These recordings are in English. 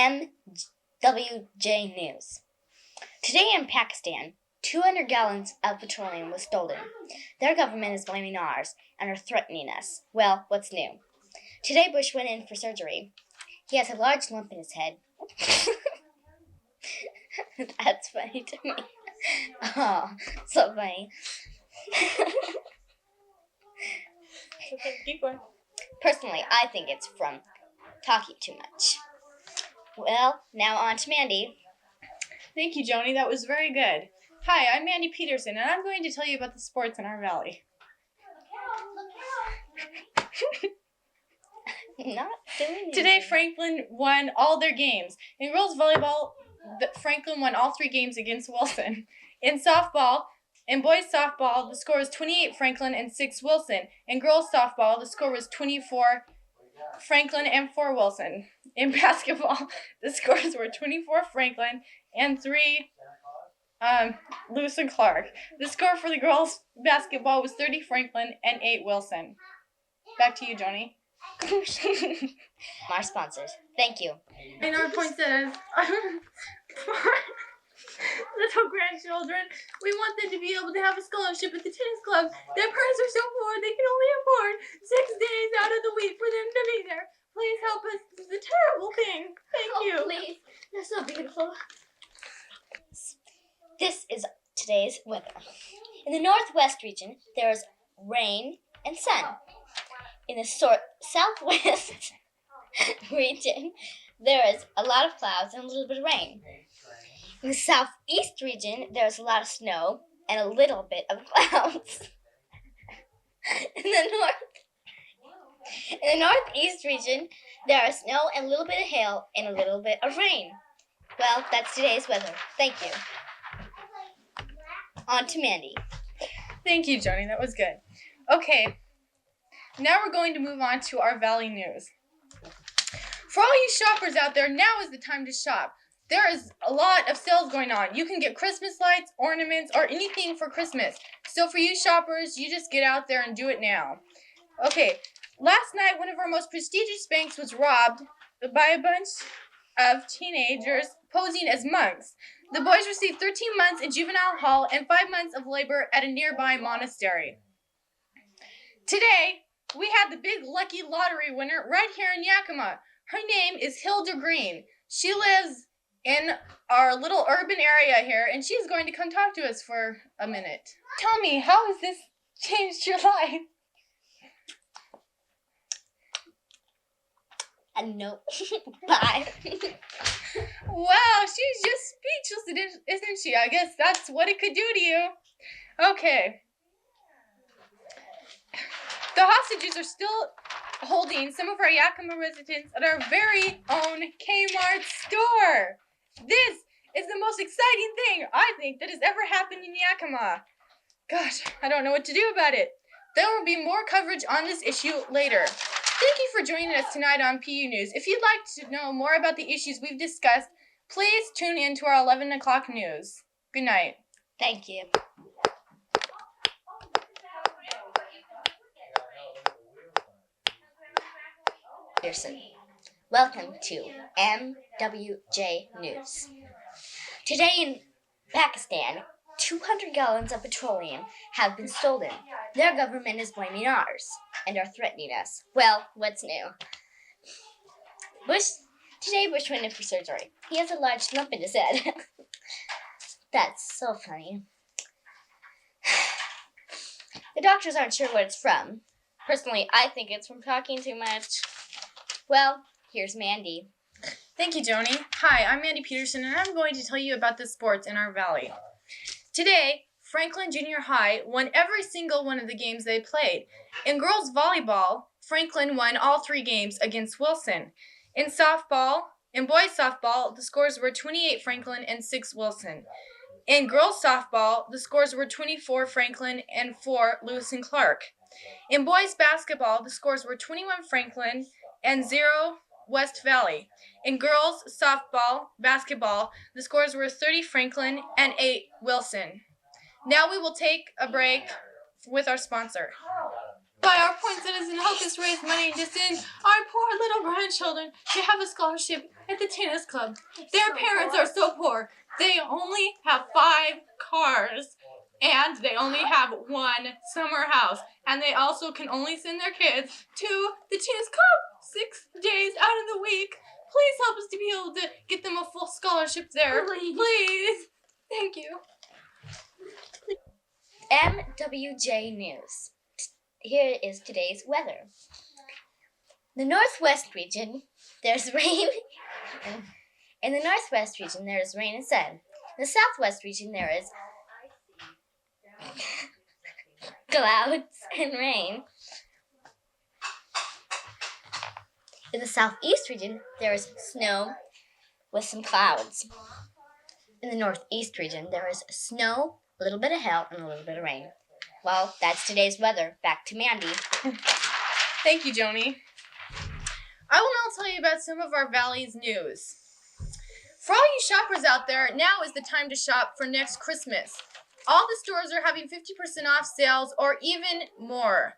MWJ News. Today in Pakistan, 200 gallons of petroleum was stolen. Their government is blaming ours and are threatening us. Well, what's new? Today Bush went in for surgery. He has a large lump in his head. That's funny to me. Oh, so funny. Okay, keep going. Personally, I think it's from talking too much. Well, now on to Mandy. Thank you, Joni. That was very good. Hi, I'm Mandy Peterson, and I'm going to tell you about the sports in our valley. Not doing anything. Today, Franklin won all their games. In girls volleyball, Franklin won all 3 games against Wilson. In boys softball, the score was 28 Franklin and 6 Wilson. In girls softball, the score was 24 Franklin and 4 Wilson. In basketball, the scores were 24 Franklin and 3 Lewis and Clark. The score for the girls basketball was 30 Franklin and 8 Wilson. Back to you, Joni. Our sponsors. Thank you. And our poinsettias little grandchildren. We want them to be able to have a scholarship at the tennis club. Their parents are so poor they can only afford 6 days out of the week for them to be there. Please help us. This is a terrible thing. Thank you. Please. They're so beautiful. This is today's weather. In the northwest region, there is rain and sun. In the southwest region, there is a lot of clouds and a little bit of rain. In the southeast region, there is a lot of snow and a little bit of clouds. In the northeast region, there is snow and a little bit of hail and a little bit of rain. Well, that's today's weather. Thank you. On to Mandy. Thank you, Joni. That was good. Okay, now we're going to move on to our Valley News. For all you shoppers out there, now is the time to shop. There is a lot of sales going on. You can get Christmas lights, ornaments, or anything for Christmas. So for you shoppers, you just get out there and do it now. Okay, last night one of our most prestigious banks was robbed by a bunch of teenagers posing as monks. The boys received 13 months in juvenile hall and 5 months of labor at a nearby monastery. Today, we had the big lucky lottery winner right here in Yakima. Her name is Hilda Green. She lives in our little urban area here, and she's going to come talk to us for a minute. Tell me, how has this changed your life? Nope. Bye. Wow, she's just speechless, isn't she? I guess that's what it could do to you. Okay. The hostages are still holding some of our Yakima residents at our very own Kmart store. This is the most exciting thing I think that has ever happened in Yakima. Gosh, I don't know what to do about it. There will be more coverage on this issue later. Thank you for joining us tonight on PU News. If you'd like to know more about the issues we've discussed, please tune in to our 11 o'clock news. Good night. Thank you. Pearson. Welcome to MWJ News. Today in Pakistan, 200 gallons of petroleum have been stolen. Their government is blaming ours and are threatening us. Well, what's new? Today Bush went in for surgery. He has a large lump in his head. That's so funny. The doctors aren't sure what it's from. Personally, I think it's from talking too much. Well, here's Mandy. Thank you, Joni. Hi, I'm Mandy Peterson, and I'm going to tell you about the sports in our valley. Today, Franklin Junior High won every single one of the games they played. In girls volleyball, Franklin won all 3 games against Wilson. In boys softball, the scores were 28 Franklin and 6 Wilson. In girls softball, the scores were 24 Franklin and 4 Lewis and Clark. In boys basketball, the scores were 21 Franklin and 0 West Valley. In girls basketball, the scores were 30 Franklin and 8 Wilson. Now we will take a break with our sponsor. By our point citizen help us raise money to send our poor little grandchildren to have a scholarship at the tennis club. Their parents are so poor. They only have 5 cars and they only have 1 summer house. And they also can only send their kids to the tennis club 6 days out of the week. Please help us to be able to get them a full scholarship there. Please. Thank you. MWJ News. Here is today's weather. The Northwest region, there's rain. In the Northwest region, there is rain and sun. In the Southwest region, there is clouds and rain. In the Southeast region, there is snow with some clouds. In the Northeast region, there is snow, a little bit of hail, and a little bit of rain. Well, that's today's weather. Back to Mandy. Thank you, Joni. I will now tell you about some of our Valley's news. For all you shoppers out there, now is the time to shop for next Christmas. All the stores are having 50% off sales or even more.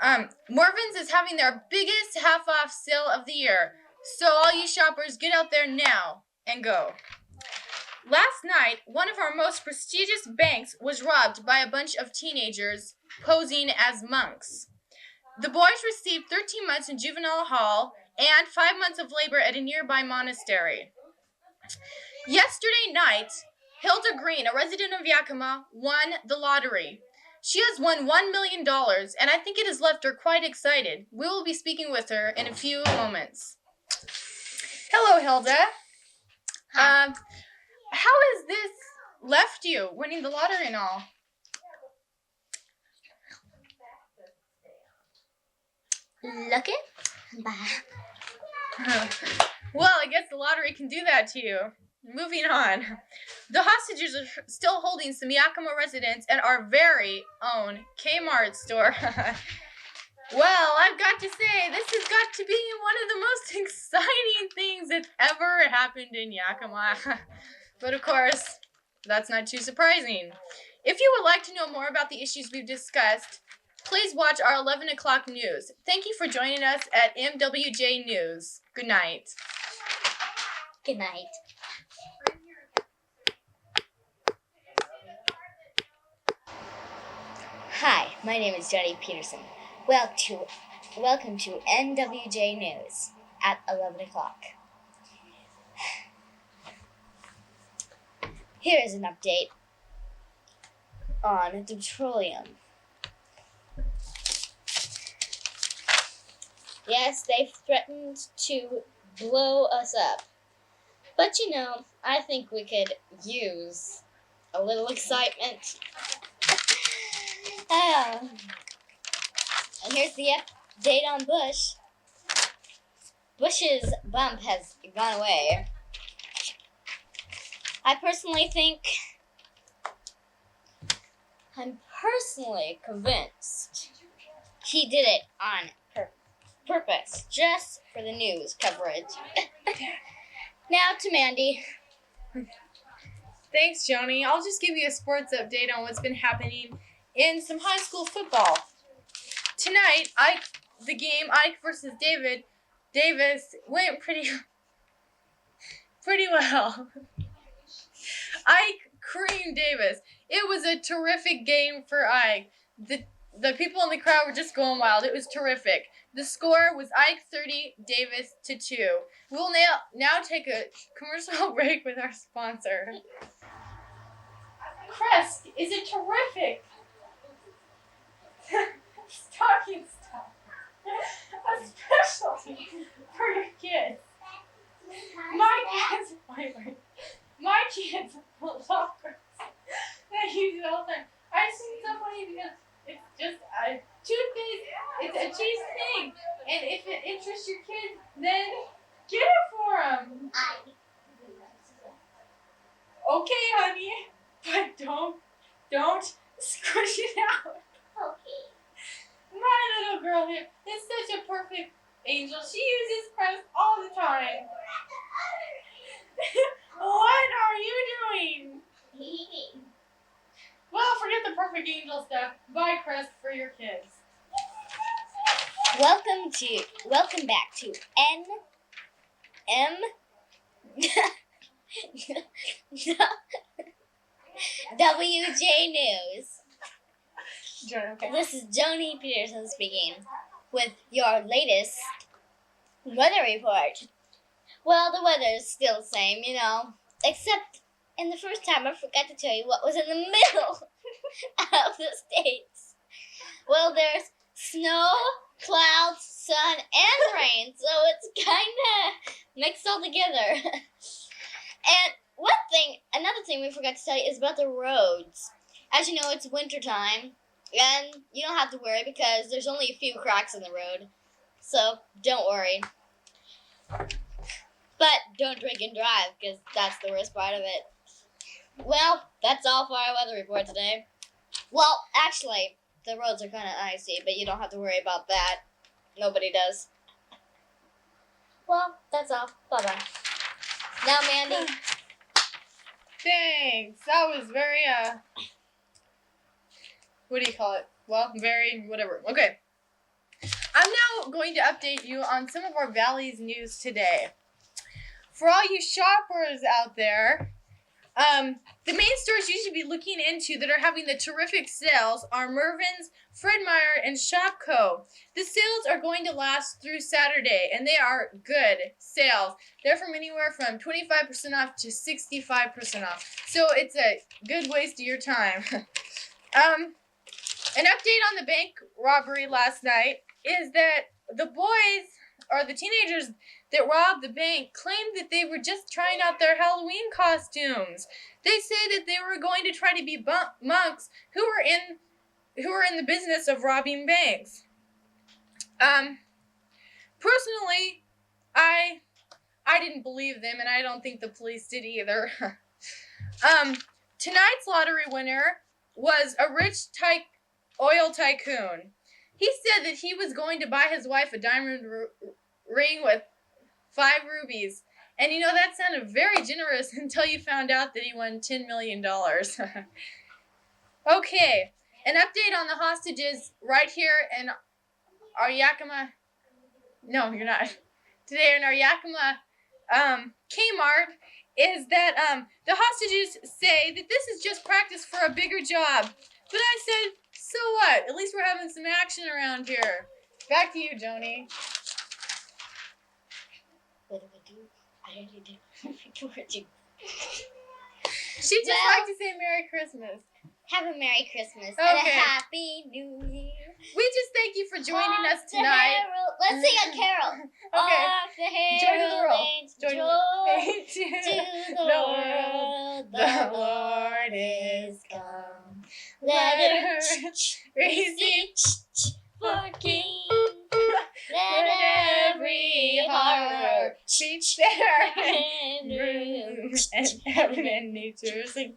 Morvin's is having their biggest half-off sale of the year. So all you shoppers, get out there now and go. Last night, one of our most prestigious banks was robbed by a bunch of teenagers posing as monks. The boys received 13 months in juvenile hall and 5 months of labor at a nearby monastery. Yesterday night, Hilda Green, a resident of Yakima, won the lottery. She has won $1 million, and I think it has left her quite excited. We will be speaking with her in a few moments. Hello, Hilda. Hi. How has this left you, winning the lottery and all? Lucky? Bye. Well, I guess the lottery can do that to you. Moving on. The hostages are still holding some Yakima residents at our very own Kmart store. Well, I've got to say, this has got to be one of the most exciting things that's ever happened in Yakima. But of course, that's not too surprising. If you would like to know more about the issues we've discussed, please watch our 11 o'clock news. Thank you for joining us at MWJ News. Good night. Good night. Hi, my name is Johnny Peterson. Welcome to MWJ News at 11 o'clock. Here is an update on petroleum. Yes, they've threatened to blow us up. But you know, I think we could use a little excitement. And here's the update on Bush. Bush's bump has gone away. I'm personally convinced he did it on purpose, just for the news coverage. Now to Mandy. Thanks, Joni. I'll just give you a sports update on what's been happening in some high school football. Tonight, the game Ike versus Davis went pretty well. Ike creamed Davis. It was a terrific game for Ike. The people in the crowd were just going wild. It was terrific. The score was Ike 30, Davis 2. We'll now take a commercial break with our sponsor. Crest is a terrific stocking stuff. A specialty for your kids. My kids love Crest. They use it all the time. I just think it's so funny because it's just a toothpaste. It's a cheese thing. And if it interests your kids, then get it for them. Okay, honey. But don't squish it out. Okay. My little girl here is such a perfect angel. She uses Crest all the time. What are you doing? Well, forget the perfect angel stuff. Buy Crest for your kids. Welcome back to MWJ News. Okay. This is Joni Peterson speaking with your latest weather report. Well, the weather is still the same, except in the first time I forgot to tell you what was in the middle of the states. Well, there's snow, clouds, sun, and rain, so it's kind of mixed all together. And another thing we forgot to tell you is about the roads. As you know, it's winter time, and you don't have to worry because there's only a few cracks in the road. So don't worry. But don't drink and drive because that's the worst part of it. Well, that's all for our weather report today. Well, actually, the roads are kind of icy, but you don't have to worry about that. Nobody does. Well, that's all. Bye-bye. Now, Mandy. Thanks. That was very, what do you call it? Well, very, whatever. Okay. I'm now going to update you on some of our Valley's news today. For all you shoppers out there, the main stores you should be looking into that are having the terrific sales are Mervyn's, Fred Meyer, and Shopko. The sales are going to last through Saturday, and they are good sales. They're from anywhere from 25% off to 65% off. So it's a good waste of your time. An update on the bank robbery last night is that the boys, or the teenagers that robbed the bank, claimed that they were just trying out their Halloween costumes. They say that they were going to try to be monks who were in the business of robbing banks. Personally, I didn't believe them, and I don't think the police did either. Tonight's lottery winner was a rich oil tycoon. He said that he was going to buy his wife a diamond ring with 5 rubies. And that sounded very generous until you found out that he won $10 million. Okay, an update on the hostages right here in our Yakima. No, you're not. Today in our Yakima Kmart is that the hostages say that this is just practice for a bigger job. But I said, so what? At least we're having some action around here. Back to you, Joni. What do I do? I already did. She'd just like to say Merry Christmas. Have a Merry Christmas and a Okay. Happy New Year. We just thank you for joining Hark us the tonight. herald- Let's sing a carol. Okay. Hark the Joy to the herald world. angels, Joy joy to to the world. The Lord is come. Let earth receive for King. Let every heart beat there and room and heaven and nature sing.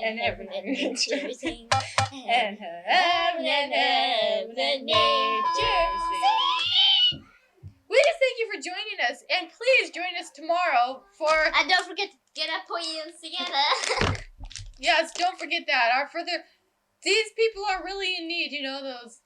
and heaven and nature sing. And heaven and nature sing. We just thank you for joining us, and please join us tomorrow for. And don't forget to get up Poyensieta. Yes, don't forget that. These people are really in need. Those